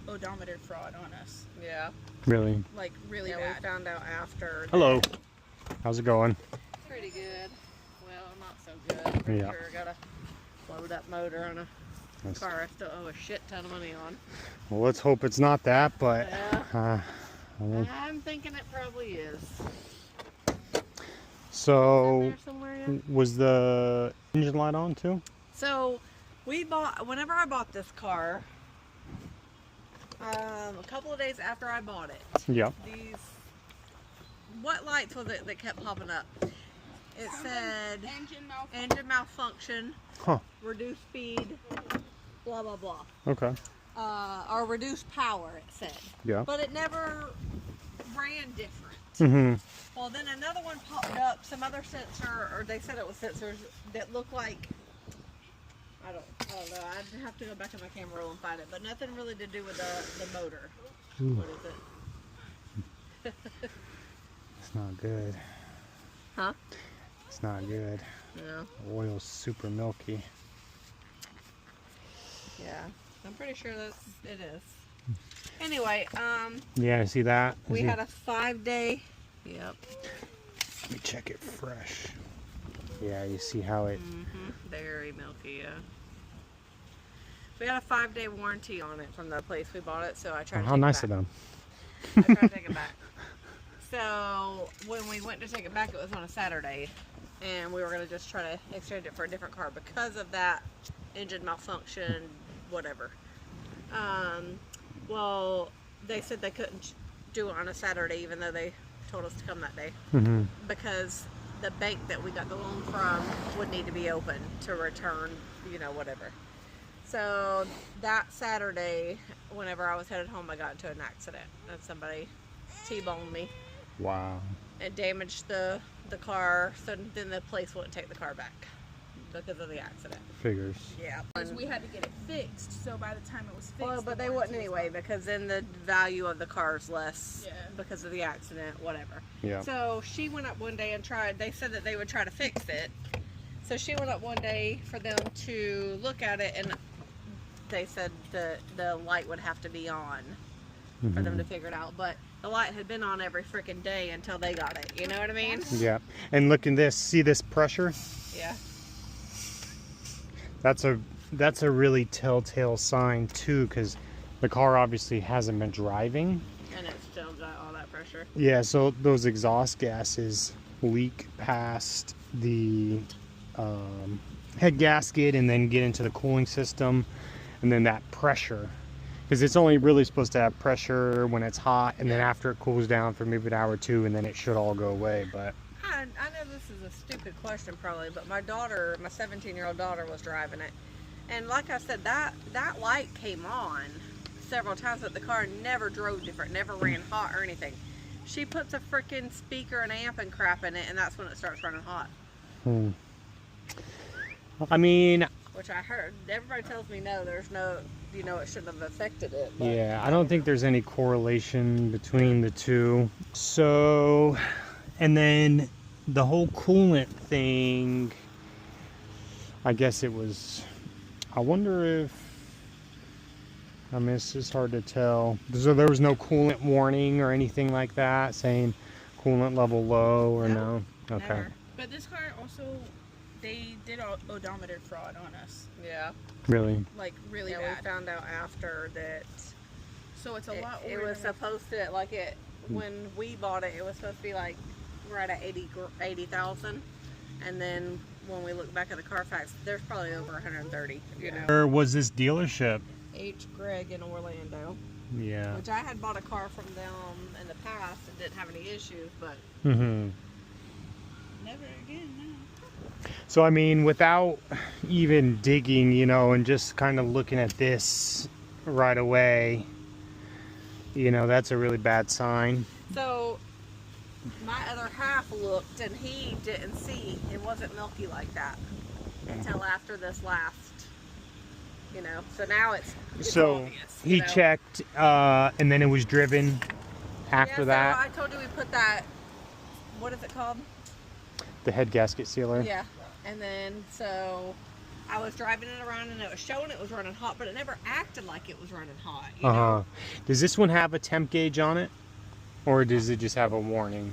odometer fraud on us. Yeah. Really? Like, really Yeah, bad. we found out after. Hello. How's it going? Pretty good. Well, not so good. For Yeah. sure. Got a load up motor on a car I still owe a shit ton of money on. Well, let's hope it's not that, but Yeah. I'm thinking it probably is. so There somewhere yet? was the engine light on too? So whenever I bought this car, a couple of days after I bought it, Yeah. what lights was it that kept popping up? It said Engine malfunction. engine malfunction, Huh. reduced speed, blah blah blah, Okay. or reduced power. It said, Yeah. but it never ran different. Mm-hmm. Well, then another one popped up, some other sensor, or they said it was sensors that looked like, I don't know, I'd have to go back in my camera roll and find it, but nothing really to do with the motor. Ooh. What is it? It's not good. Huh? It's not good. No. The oil's super milky. Yeah. I'm pretty sure it is. Anyway, Yeah, see that? we See? had a 5-day, yep. Let me check it fresh. Yeah, you see how it... Very milky, yeah. We had a 5-day warranty on it from the place we bought it, so I tried to How take nice it of back. them. I tried to take it back. So when we went to take it back, it was on a Saturday, and we were going to just try to exchange it for a different car because of that engine malfunction, whatever. Well, they said they couldn't do it on a Saturday, even though they told us to come that day, Mm-hmm. because the bank that we got the loan from would need to be open to return, whatever. So that Saturday, whenever I was headed home, I got into an accident, and somebody T-boned me Wow. and damaged the car, so then the place wouldn't take the car back because of the accident. Figures. Yeah. Because we had to get it fixed, so by the time it was fixed... Well, but the they wouldn't warranty was anyway, gone. because then the value of the car is less Yeah. because of the accident, whatever. Yeah. So she went up one day and they said that they would try to fix it. So she went up one day for them to look at it, and they said the light would have to be on for them to figure it out. But the light had been on every freaking day until they got it. You know what I mean? Yeah. And look at this. See this pressure? Yeah. That's a really telltale sign too, because the car obviously hasn't been driving. And it still got all that pressure. Yeah, so those exhaust gases leak past the head gasket and then get into the cooling system, and then that pressure, because it's only really supposed to have pressure when it's hot, and then after it cools down for maybe an hour or two, and then it should all go away. But I know this is a stupid question probably, but my 17-year-old daughter was driving it. And like I said, that light came on several times, but the car never drove different, never ran hot or anything. She puts a freaking speaker and amp and crap in it, and that's when it starts running hot. I mean, Which I heard, everybody tells me no, there's no, it shouldn't have affected it. But yeah, I don't think there's any correlation between the two. So, and then the whole coolant thing, I guess it was, I wonder if, I mean, it's just hard to tell. So there was no coolant warning or anything like that saying coolant level low or no? Okay. Never. But this car also, they did odometer fraud on us. Yeah. Really? Like, really Yeah, bad. we found out after that So it's a lot it older was than supposed to, when we bought it, it was supposed to be like right at 80,000, and then when we look back at the Carfax, there's probably over 130. Where was this dealership? H. Gregg in Orlando, Yeah. which I had bought a car from them in the past and didn't have any issues, but Mm-hmm. never again, no. So, I mean, without even digging, and just kind of looking at this right away, that's a really bad sign. so my other half looked and he didn't see it wasn't milky like that until after this last, so now it's So obvious, he checked, and then it was driven after that. So I told you we put that, what is it called? The head gasket sealer. Yeah. And then, so I was driving it around and it was showing it was running hot, but it never acted like it was running hot. Does this one have a temp gauge on it? Or does it just have a warning?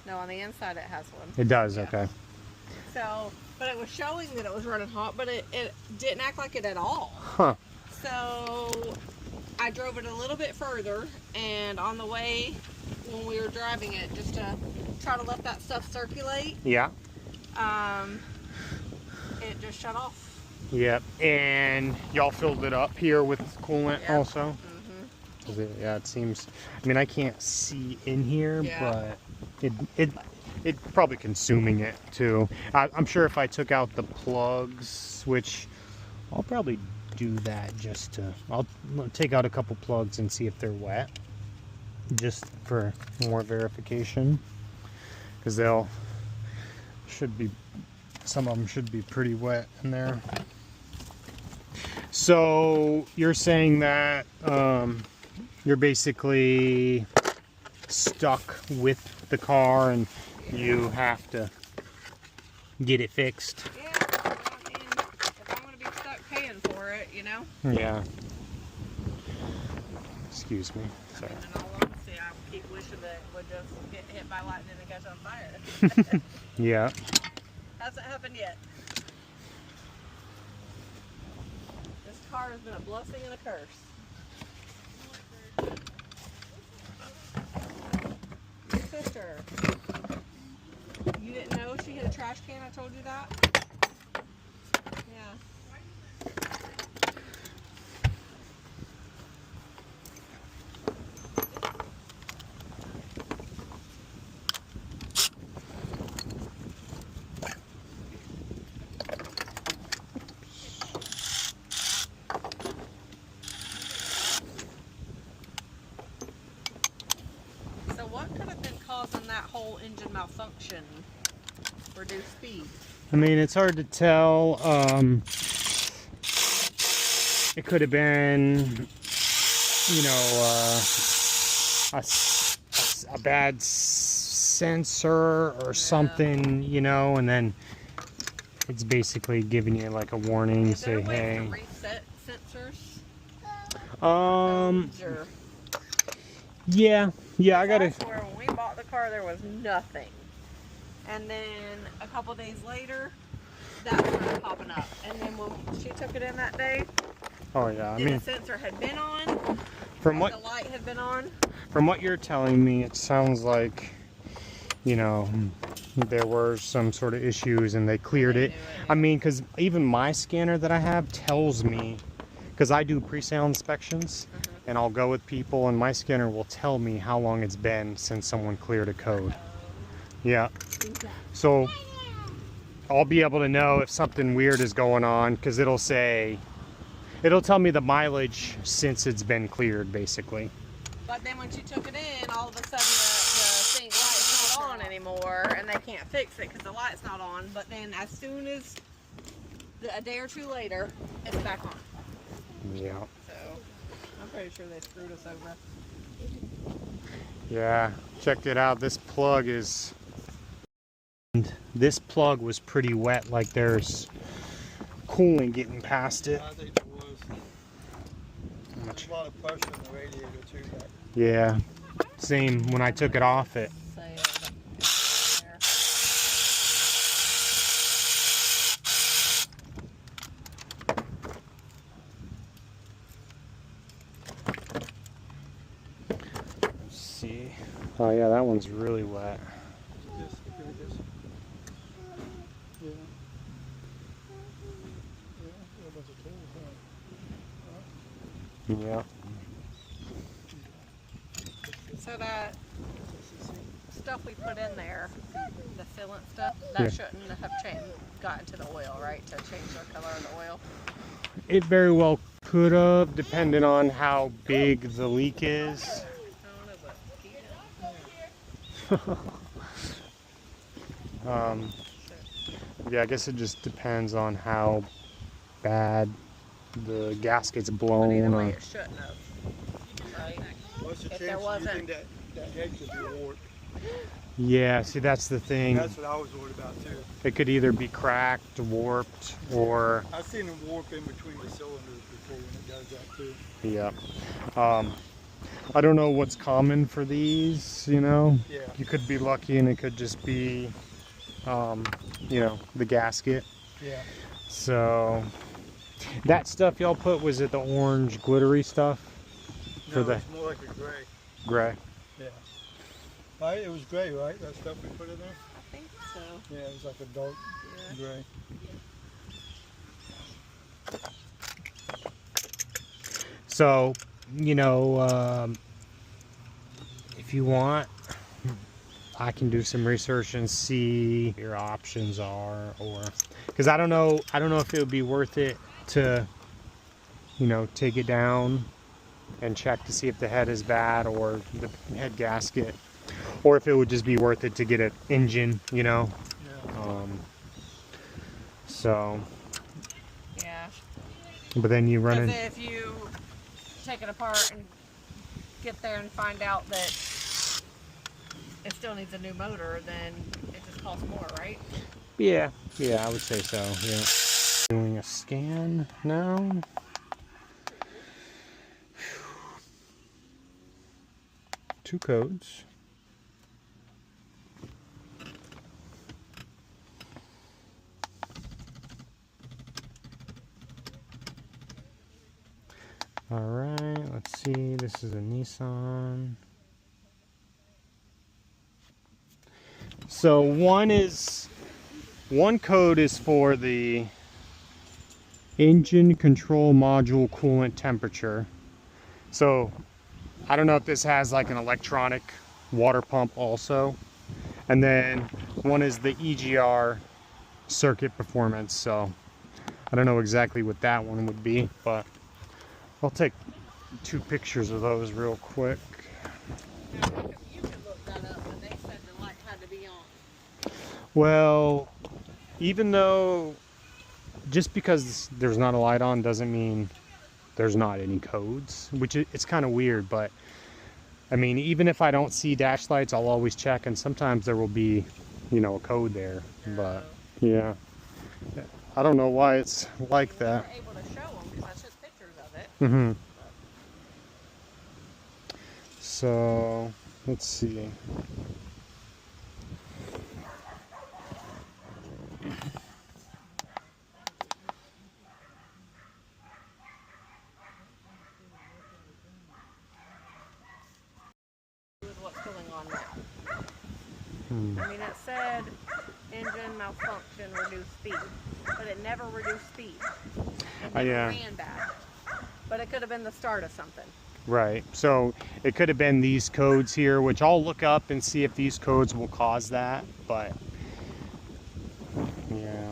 No, on the inside it has one. It does, Yeah. okay. So, but it was showing that it was running hot, but it didn't act like it at all. Huh. So I drove it a little bit further, and on the way when we were driving it, just to try to let that stuff circulate, Yeah. it just shut off. Yep. And y'all filled it up here with coolant Yep. also? Yeah, it seems. I mean, I can't see in here, Yeah. but it's probably consuming it too. I'm sure if I took out the plugs, which I'll probably do that just to. I'll take out a couple plugs and see if they're wet, just for more verification, because some of them should be pretty wet in there. So you're saying that you're basically stuck with the car and you have to get it fixed. Yeah, I mean, if I'm going to be stuck paying for it, you know? Yeah. Excuse me. Sorry. And in all honesty, I keep wishing that it would just get hit by lightning and catch on fire. Yeah. Hasn't happened yet. This car has been a blessing and a curse. Your sister. You didn't know she hit a trash can? I told you that? Yeah. So what could have been causing that whole engine malfunction? Reduced speed. I mean, it's hard to tell. It could have been, you know, a bad sensor or something, you know, and then it's basically giving you like a warning, Is there say, a way hey. to reset sensors? Or- Yeah, I gotta. I swear, when we bought the car, there was nothing. And then a couple days later, that started popping up. And then when she took it in that day, Oh yeah, I the mean, sensor had been on, from the what light had been on. From what you're telling me, it sounds like, you know, there were some sort of issues and they cleared it. I mean, because even my scanner that I have tells me, because I do pre-sale inspections, and I'll go with people and my scanner will tell me how long it's been since someone cleared a code. Yeah. So I'll be able to know if something weird is going on, because it'll tell me the mileage since it's been cleared, basically. But then when she took it in, all of a sudden the thing light's not on anymore, and they can't fix it because the light's not on. But then as soon as a day or two later, it's back on. Yeah. So I'm pretty sure they screwed us over. Yeah, checked it out. This plug was pretty wet, like there's coolant getting past it. I think there was. There's a lot of pressure in the radiator too. Back. Yeah, same when I took it off it. Let's see. Oh yeah, that one's really wet. Just, just, yeah. Yeah, a bunch of tools, Yeah. So that stuff we put in there, the sealant stuff, that shouldn't have gotten to the oil, right? To change the color of the oil. It very well could have, depending on how big the leak is. Yeah, I guess it just depends on how bad the gasket's blown. But either Or, way, it shouldn't have. Right? What's the If there chance you wasn't- think that head could be warped? Yeah, see, that's the thing. That's what I was worried about too. It could either be cracked, warped, or I've seen them warp in between the cylinders before when it does that too. yeah. I don't know what's common for these, you know. Yeah. You could be lucky and it could just be, you know, the gasket. Yeah. So that stuff y'all put, was it the orange glittery stuff? No, it's more like a gray. Gray. Yeah. Right? It was gray, right? That stuff we put in there? I think so. Yeah, it was like a dark gray. So, you know, if you want, I can do some research and see what your options are, or because I don't know if it would be worth it to, you know, take it down and check to see if the head is bad or the head gasket, or if it would just be worth it to get an engine, you know. Yeah. So, Yeah. but then you run Because in. if you take it apart and get there and find out that it still needs a new motor, then it just costs more, right? Yeah, I would say so. Yeah. Doing a scan now. Two codes. All right, let's see. This is a Nissan. So one code is for the engine control module coolant temperature. So I don't know if this has like an electronic water pump also. And then one is the EGR circuit performance. So I don't know exactly what that one would be, but I'll take two pictures of those real quick. You could look that up, but they said the light had to be on. Well, even though just because there's not a light on doesn't mean there's not any codes, which it's kind of weird, but I mean, even if I don't see dash lights, I'll always check, and sometimes there will be, you know, a code there. But yeah, I don't know why it's like that. We were able to show them because I took pictures of it. Mm-hmm. So let's see. With what's going on now. Hmm. I mean, it said engine malfunction, reduced speed, but it never reduced speed. It never Yeah. ran bad. But it could have been the start of something. Right. So it could have been these codes here, which I'll look up and see if these codes will cause that. But yeah,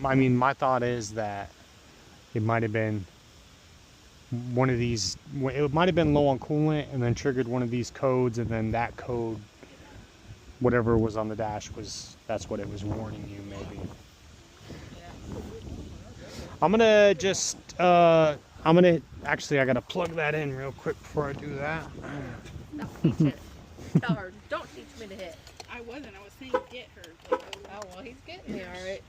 I mean, my thought is that it might have been one of these. It might have been low on coolant and then triggered one of these codes, and then that code, whatever was on the dash, that's what it was warning you, maybe. I'm gonna just actually I gotta plug that in real quick before I do that. Don't teach it. Tell her, don't teach me to hit. I was saying get her. Oh, well, he's getting me all right.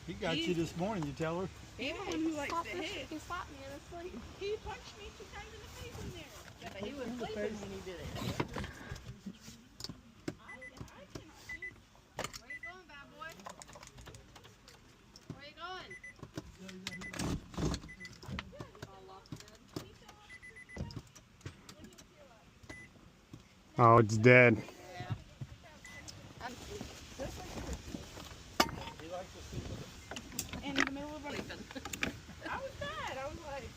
He got you this morning, you tell her? He's the one who likes to hit. He slapped me in his sleep. He punched me 2 times in the face in there. Yeah, but he was sleeping when he did it. Where you going, bad boy? Where you going? Oh, it's dead. He likes to sleep with In the middle of a... I was mad. I was like,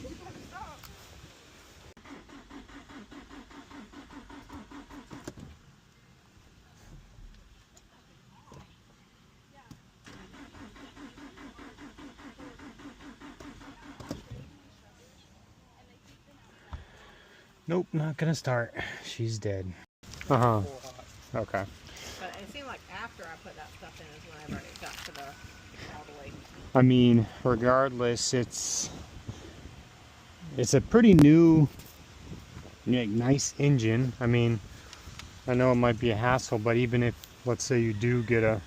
you gotta stop. Nope, not gonna start. She's dead. Uh-huh. Okay. But it seemed like after I put that stuff in is whenever it got to the all the way. I mean, regardless, it's a pretty new, like, nice engine. I mean, I know it might be a hassle, but even if, let's say you do get a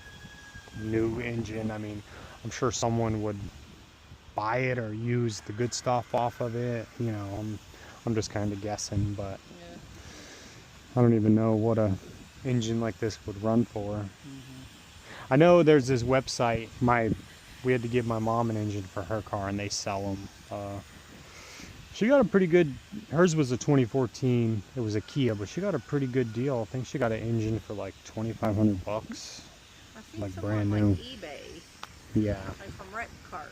new engine, I mean, I'm sure someone would buy it or use the good stuff off of it. You know, I'm just kind of guessing, but Yeah. I don't even know what a engine like this would run for. I know there's this website. We had to give my mom an engine for her car, and they sell them. She got a pretty good. Hers was a 2014. It was a Kia, but she got a pretty good deal. I think she got an engine for like $2,500. I've seen Like some brand on new. like eBay, Yeah. like from wrecked cars.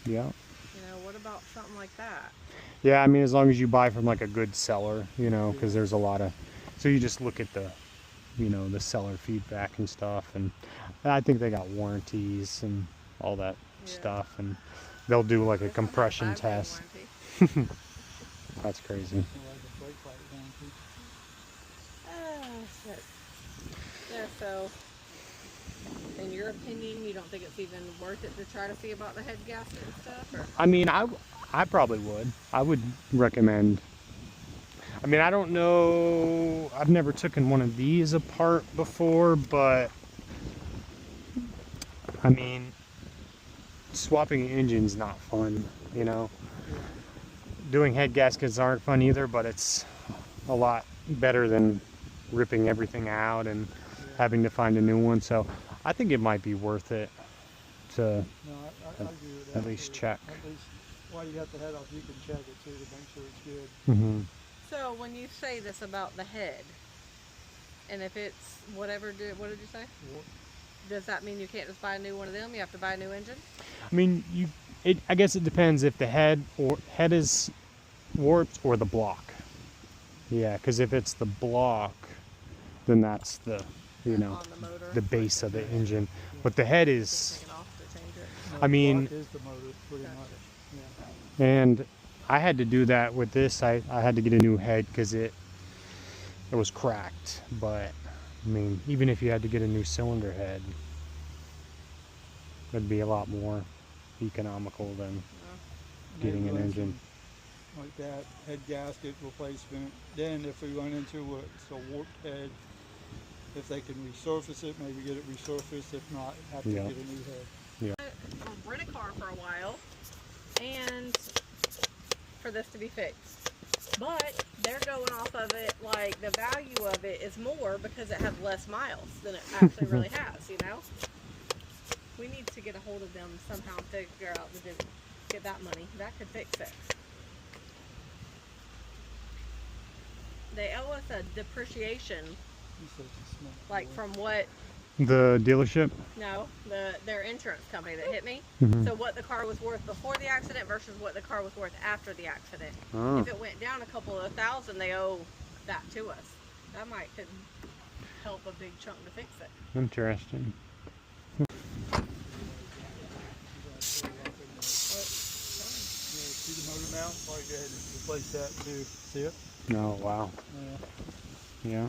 Yeah. You know, what about something like that? Yeah, I mean, as long as you buy from like a good seller, you know, because there's a lot of. So you just look at the, you know, the seller feedback and stuff, and I think they got warranties and all that stuff, and they'll do like a This one has compression 5-day test. warranty. That's crazy. Like a brake light warranty. Oh, shit. Yeah, so, in your opinion, you don't think it's even worth it to try to see about the head gasket and stuff? Or? I mean, I probably would. I would recommend. I mean, I don't know. I've never taken one of these apart before, but I mean, swapping engines not fun, you know. Doing head gaskets aren't fun either, but it's a lot better than ripping everything out and having to find a new one. So I think it might be worth it to No, I agree with that. at least too. check. At least while you got the head off, you can check it too to make sure it's good. Mm-hmm. So, when you say this about the head, and if it's whatever, what did you say? Does that mean you can't just buy a new one of them? You have to buy a new engine? I mean, I guess it depends if the head is warped or the block. Yeah, because if it's the block, then that's the, you know, On the motor? the base of the engine. But the head Just is, take it off to change it? No, I the mean- block is the motor, pretty Gotcha. much. Yeah. and I had to do that with this. I had to get a new head because it was cracked. But I mean, even if you had to get a new cylinder head, it'd be a lot more economical than getting Maybe an run engine. some like that, head gasket replacement. Then if we run into it's a warped head, if they can resurface it, maybe get it resurfaced. If not, have to Yeah. get a new head. I'll rent a car for a while, and for this to be fixed. But they're going off of it like the value of it is more because it has less miles than it actually really has, you know? We need to get a hold of them somehow, figure out get that money. That could fix it. They owe us a depreciation, He's such a smart like boy. from what, The dealership. no, their insurance company that hit me. Mhm. So what the car was worth before the accident versus what the car was worth after the accident. Oh. If it went down a couple of thousand, they owe that to us. That could help a big chunk to fix it. Interesting. Yeah, see the motor mount? Probably go ahead and replace that too. See it? Oh, wow. Yeah. Yeah.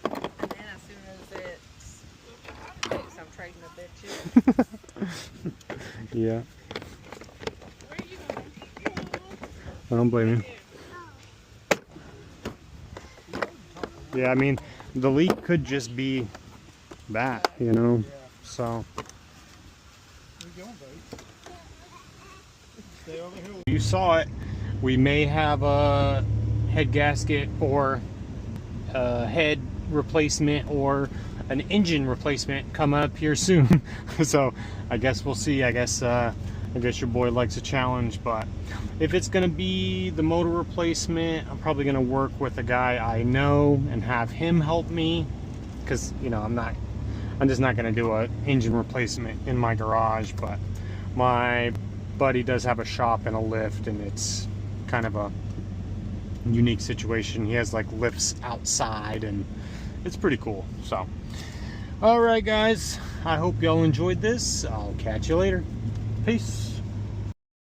And then as soon as it's fixed, I'm trading a bitch in. Yeah. I don't blame you. Yeah, I mean, the leak could just be that, you know. Yeah. So, Where you going, buddy? Stay over here. you saw it. We may have a head gasket or a head replacement or an engine replacement come up here soon. So, I guess we'll see. I guess your boy likes a challenge, but if it's gonna be the motor replacement, I'm probably gonna work with a guy I know and have him help me, because you know I'm just not gonna do an engine replacement in my garage. But my buddy does have a shop and a lift, and it's kind of a unique situation. He has like lifts outside, and it's pretty cool. So, all right, guys, I hope y'all enjoyed this. I'll catch you later. Peace.